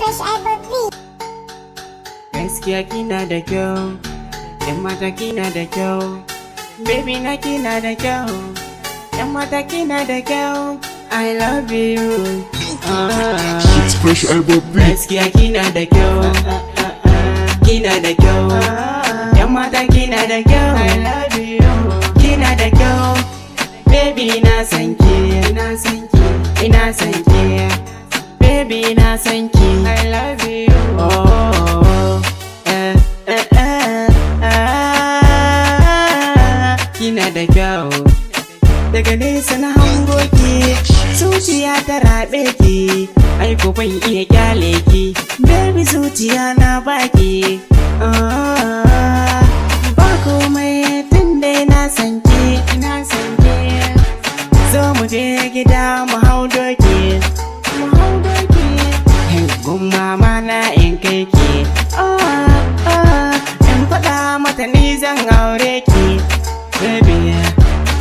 fresh ababi. Gaskiya kina da kyau, yan mata kina da kyau, baby na kina da kyau, yan mata kina da kyau, I love you. It's fresh ababi. Gaskiya kina da kyau, kina da kyau, yan mata kina da kyau, I love you. Kina da kyau, baby na san ki, ina san ki, ina san ki, baby na san ki, I love you. Kina da kyau, daga nesa na hango ki, zuciya ta raɓe ki, ai ko ban iya kyale ki, baby zuciya na baki. Ba komai tun dai na san ki, ina san ki, zo mu je gida mu hau doki, mu hau doki, gun mama na in kai ki, in faɗa mata ni zan aure ki, baby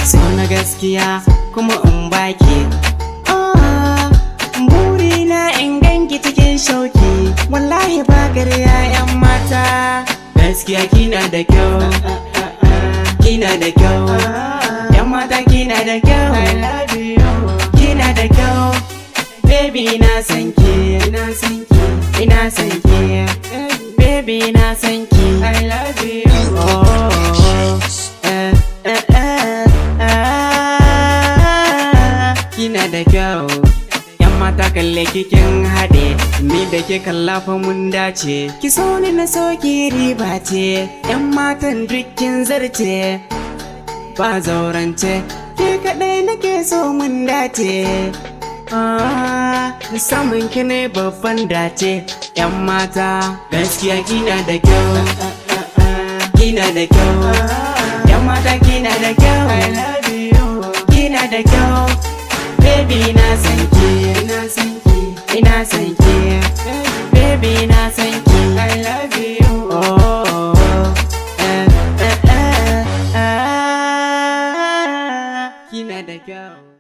so na gaskiya kuma in baki. Burina in ganki cikin shauki, wallahi ba ƙarya yan mata. Gaskiya kina da kyau, kina da kyau, yan mata kina da kyau, I love you. Kina da kyau, baby na san ki, ina san ki, ina san ki, baby na san ki, I love you. Kina da kyau, yan mata kalle kikin haɗe, ni da ke kallafa mun dace, ki so ni na so ki riba ce, yan matan dukkin zarce, ba zaurance, ke kaɗai nake so mun dace. Samun ki ne babban dace, yan mata gaskiya kina da kyau, kina da kyau, yan mata kina da kyau, I love you. Kina da kyau, baby na san ki, ina san ki, ina san ki, baby na san ki, I love you. Kina da kyau.